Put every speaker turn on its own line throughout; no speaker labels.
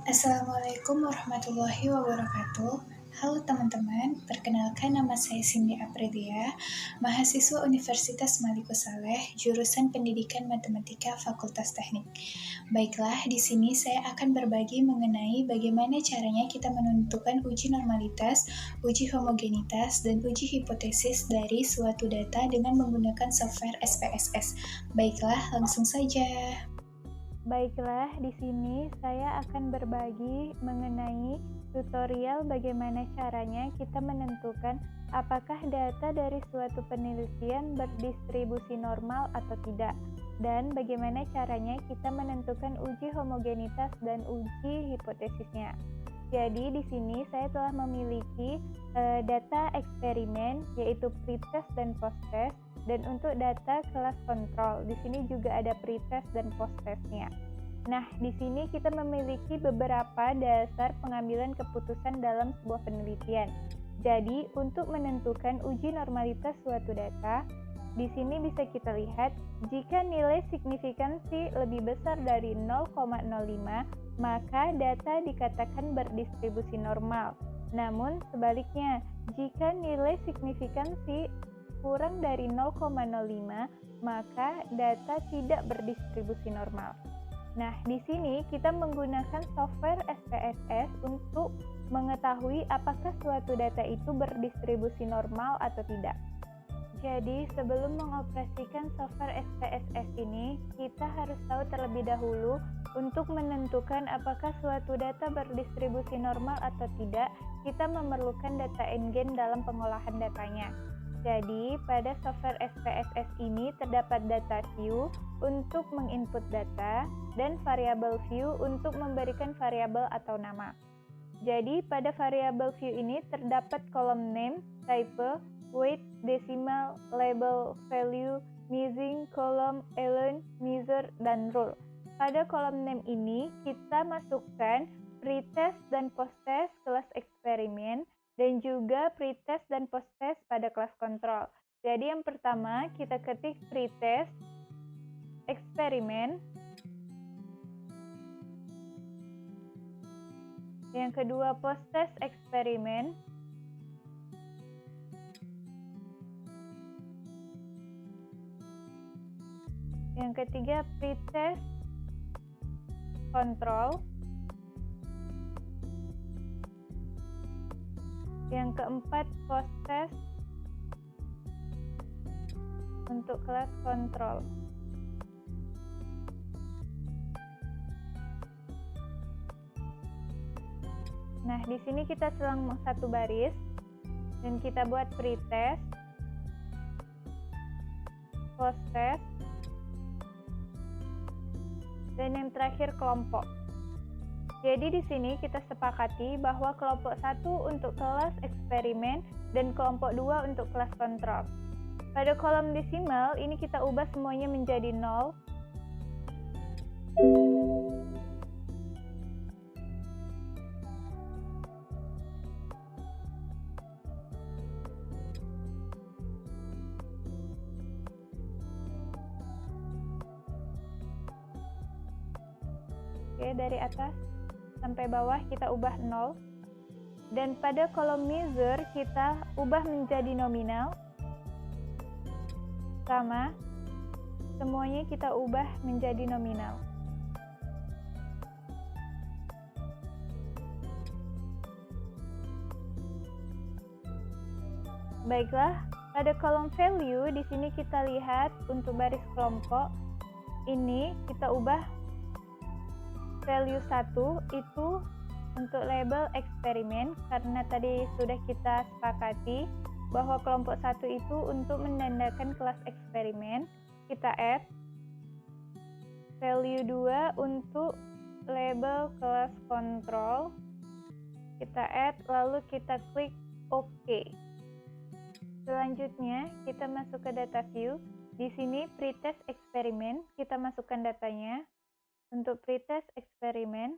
Assalamualaikum warahmatullahi wabarakatuh. Halo teman-teman, perkenalkan nama saya Cindy Aprilia, mahasiswa Universitas Maliku Saleh, jurusan Pendidikan Matematika Fakultas Teknik. Baiklah, di sini saya akan berbagi mengenai bagaimana caranya kita menentukan uji normalitas, uji homogenitas, dan uji hipotesis dari suatu data dengan menggunakan software SPSS. Baiklah, langsung saja.
Baiklah, di sini saya akan berbagi mengenai tutorial bagaimana caranya kita menentukan apakah data dari suatu penelitian berdistribusi normal atau tidak, dan bagaimana caranya kita menentukan uji homogenitas dan uji hipotesisnya. Jadi di sini saya telah memiliki data eksperimen yaitu pretest dan posttest, dan untuk data kelas kontrol di sini juga ada pretest dan posttestnya. Nah, di sini kita memiliki beberapa dasar pengambilan keputusan dalam sebuah penelitian. Jadi, untuk menentukan uji normalitas suatu data, di sini bisa kita lihat jika nilai signifikansi lebih besar dari 0,05, maka data dikatakan berdistribusi normal. Namun sebaliknya, jika nilai signifikansi kurang dari 0,05, maka data tidak berdistribusi normal. Nah, di sini kita menggunakan software SPSS untuk mengetahui apakah suatu data itu berdistribusi normal atau tidak. Jadi, sebelum mengoperasikan software SPSS ini, kita harus tahu terlebih dahulu untuk menentukan apakah suatu data berdistribusi normal atau tidak, kita memerlukan data NGen dalam pengolahan datanya. Jadi, pada software SPSS ini terdapat data view untuk menginput data dan variabel view untuk memberikan variabel atau nama. Jadi, pada variabel view ini terdapat kolom name, type, weight, decimal, label, value, missing, column, element, measure, dan rule. Pada kolom name ini, kita masukkan pretest dan posttest kelas eksperimen, dan juga pretest dan posttest pada kelas kontrol. Jadi yang pertama, kita ketik pretest eksperimen. Yang kedua, posttest eksperimen. Yang ketiga, pretest kontrol. Yang keempat, posttest untuk kelas kontrol. Nah, di sini kita selang satu baris dan kita buat pretest, posttest, dan yang terakhir kelompok. Jadi di sini kita sepakati bahwa kelompok 1 untuk kelas eksperimen dan kelompok 2 untuk kelas kontrol. Pada kolom desimal ini kita ubah semuanya menjadi 0. Oke, dari atas sampai bawah kita ubah 0. Dan pada kolom measure kita ubah menjadi nominal. Sama, semuanya kita ubah menjadi nominal. Baiklah, pada kolom value di sini kita lihat untuk baris kelompok ini kita ubah value 1 itu untuk label eksperimen, karena tadi sudah kita sepakati bahwa kelompok 1 itu untuk menandakan kelas eksperimen. Kita add value 2 untuk label kelas kontrol. Kita add, lalu kita klik OK. Selanjutnya kita masuk ke data view. Di sini pretest eksperimen, kita masukkan datanya. Untuk pretest eksperimen,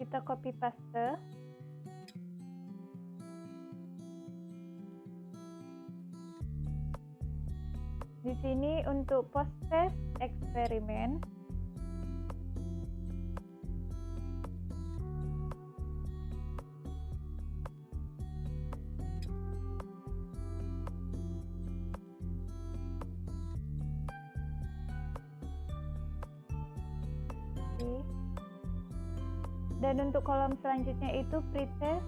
kita copy paste. Di sini untuk post-test eksperimen, dan untuk kolom selanjutnya itu pretest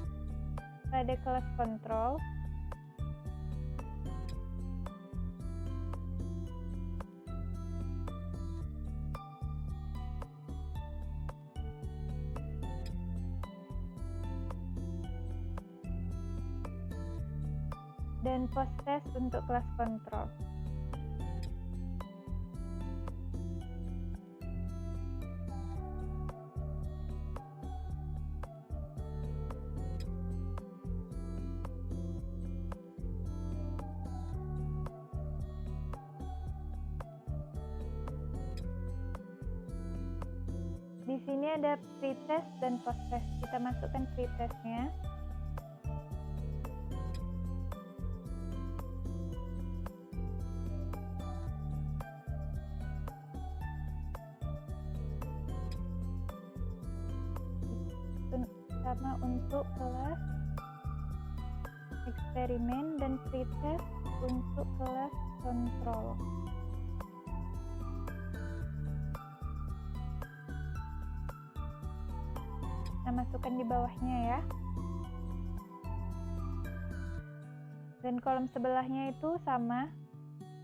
pada kelas kontrol. Dan post-test untuk kelas kontrol. Di sini ada pretest dan post-test. Kita masukkan pretestnya. Sama untuk kelas eksperimen dan pretest untuk kelas kontrol. Kita masukkan di bawahnya ya. Dan kolom sebelahnya itu sama,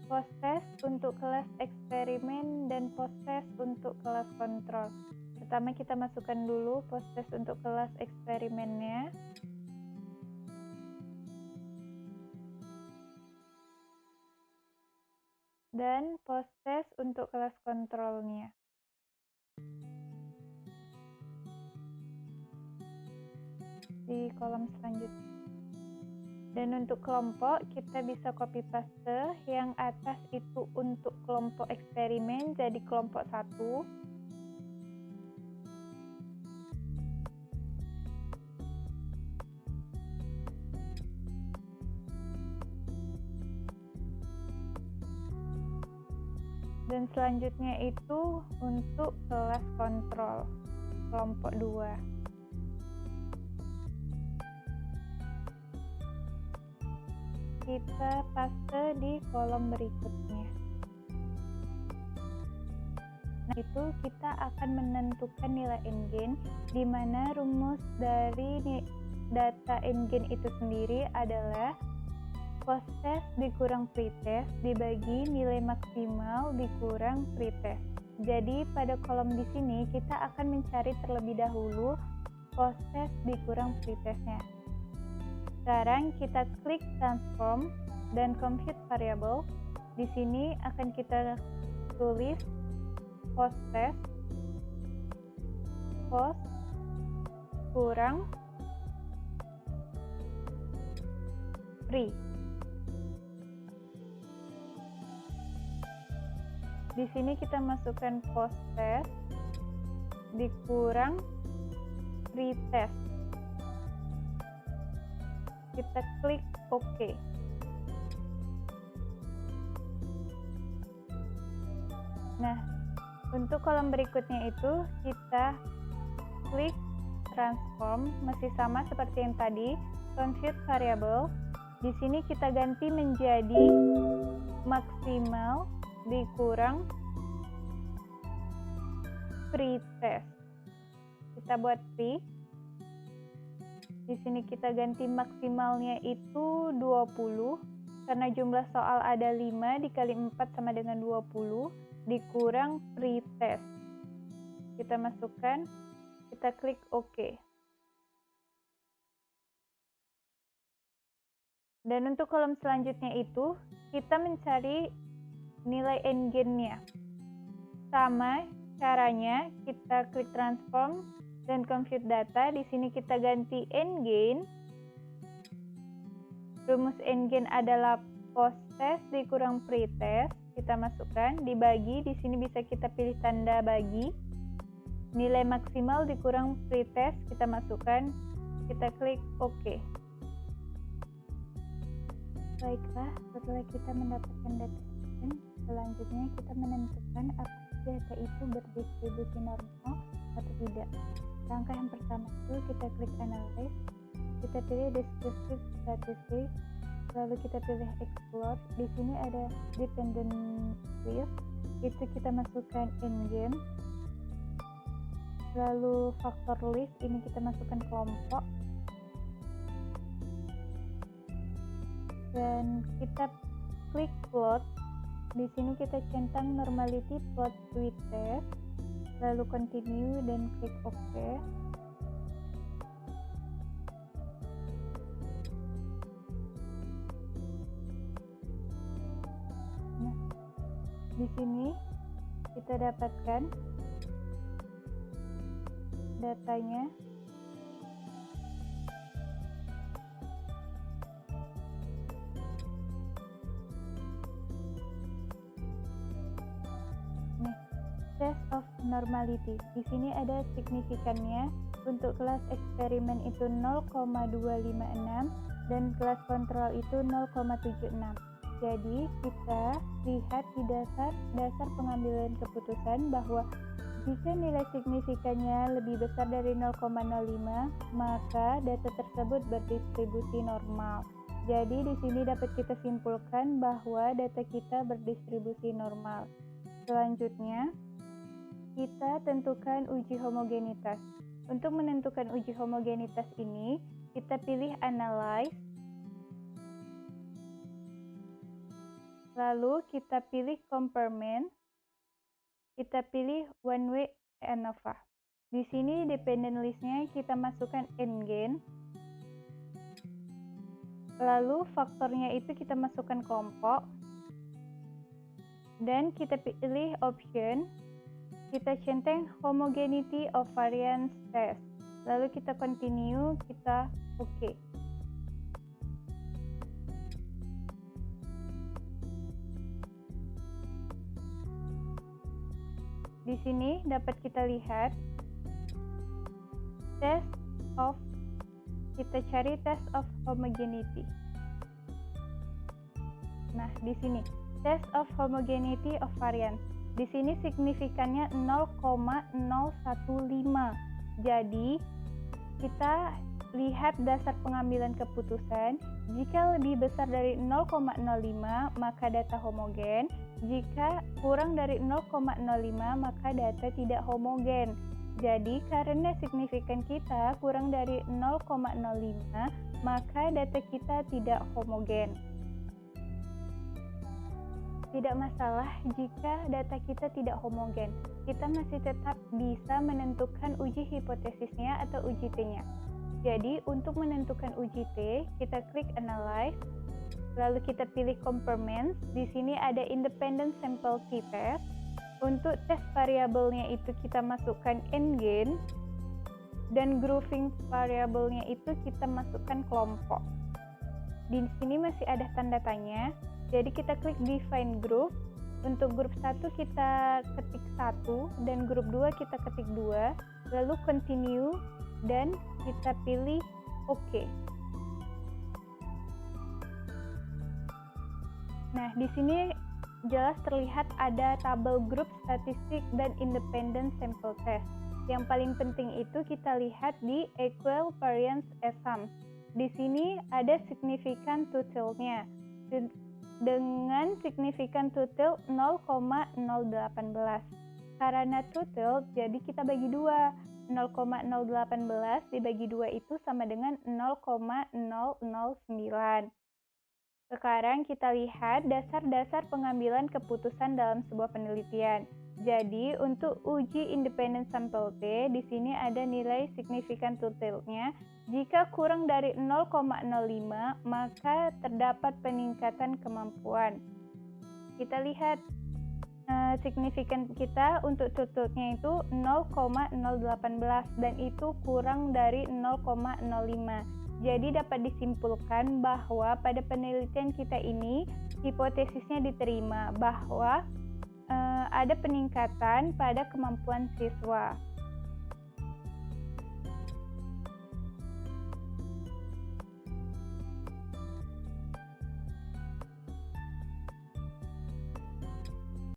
post-test untuk kelas eksperimen dan post-test untuk kelas kontrol. Pertama kita masukkan dulu post-test untuk kelas eksperimennya. Dan post-test untuk kelas kontrolnya. Di kolom selanjutnya. Dan untuk kelompok kita bisa copy paste, yang atas itu untuk kelompok eksperimen jadi kelompok 1. Dan selanjutnya itu untuk kelas kontrol, kelompok 2. Kita paste di kolom berikutnya. Nah, itu kita akan menentukan nilai n-gain, di mana rumus dari data n-gain itu sendiri adalah post-test dikurang pretest dibagi nilai maksimal dikurang pretest. Jadi pada kolom di sini kita akan mencari terlebih dahulu post-test dikurang pretestnya. Sekarang kita klik transform dan compute variable. Di sini akan kita tulis post-test post kurang pre. Di sini kita masukkan post-test dikurang pretest. Kita klik OK. Nah, untuk kolom berikutnya itu kita klik transform, masih sama seperti yang tadi, compute variable. Di sini kita ganti menjadi maksimal dikurang pretest. Kita buat pre. Di sini kita ganti maksimalnya itu 20 karena jumlah soal ada 5 dikali 4 sama dengan 20 dikurang pretest. Kita masukkan, kita klik OK. Dan untuk kolom selanjutnya itu kita mencari nilai n-gain-nya. Sama caranya, kita klik transform dan compute data. Di sini kita ganti n-gain. Rumus n-gain adalah post-test dikurang pretest. Kita masukkan, dibagi. Di sini bisa kita pilih tanda bagi. Nilai maksimal dikurang pretest, kita masukkan. Kita klik OK. Baiklah, setelah kita mendapatkan data Dan selanjutnya kita menentukan apakah data itu berdistribusi normal atau tidak. Langkah yang pertama itu kita klik Analyze, kita pilih Descriptive Statistics, lalu kita pilih Explore. Di sini ada Dependent List, itu kita masukkan N-game. Lalu Factor List, ini kita masukkan kelompok. Dan kita klik Plot. Di sini kita centang Normality Plot with Test, lalu Continue dan klik OK. Nah, di sini kita dapatkan datanya. Nih, test of normality. Di sini ada signifikannya. Untuk kelas eksperimen itu 0,256 dan kelas kontrol itu 0,76. Jadi kita lihat di dasar pengambilan keputusan bahwa jika nilai signifikannya lebih besar dari 0,05, maka data tersebut berdistribusi normal. Jadi di sini dapat kita simpulkan bahwa data kita berdistribusi normal. Selanjutnya, kita tentukan uji homogenitas. Untuk menentukan uji homogenitas ini, kita pilih Analyze, lalu kita pilih Comparement, kita pilih One Way ANOVA. Di sini dependent list-nya kita masukkan N-gain, lalu faktornya itu kita masukkan kelompok, dan kita pilih option, kita centang homogeneity of variance test, lalu kita continue, kita OK. Di sini dapat kita lihat kita cari test of homogeneity. Nah, di sini test of homogeneity of variance. Di sini signifikannya 0,015. Jadi, kita lihat dasar pengambilan keputusan. Jika lebih besar dari 0,05, maka data homogen. Jika kurang dari 0,05, maka data tidak homogen. Jadi, karena signifikan kita kurang dari 0,05, maka data kita tidak homogen. Tidak masalah jika data kita tidak homogen. Kita masih tetap bisa menentukan uji hipotesisnya atau uji T-nya. Jadi, untuk menentukan uji T, kita klik Analyze, lalu kita pilih Comparement. Di sini ada Independent Sample T-Test. Untuk tes variabelnya itu kita masukkan N-gain, dan grouping variabelnya itu kita masukkan kelompok. Di sini masih ada tanda tanya. Jadi kita klik Define Group. Untuk grup 1 kita ketik 1 dan grup 2 kita ketik 2. Lalu Continue dan kita pilih OK. Nah, di sini jelas terlihat ada tabel grup statistik dan independent sample test. Yang paling penting itu kita lihat di equal variance assumption. Di sini ada signifikan totalnya. Dengan signifikan total 0,018. Karena total, jadi kita bagi 2. 0,018 dibagi 2 itu sama dengan 0,009. Sekarang kita lihat dasar-dasar pengambilan keputusan dalam sebuah penelitian. Jadi, untuk uji independent sample T, di sini ada nilai signifikan totalnya. Jika kurang dari 0,05, maka terdapat peningkatan kemampuan. Kita lihat signifikan kita untuk totalnya itu 0,018 dan itu kurang dari 0,05. Jadi dapat disimpulkan bahwa pada penelitian kita ini hipotesisnya diterima bahwa ada peningkatan pada kemampuan siswa.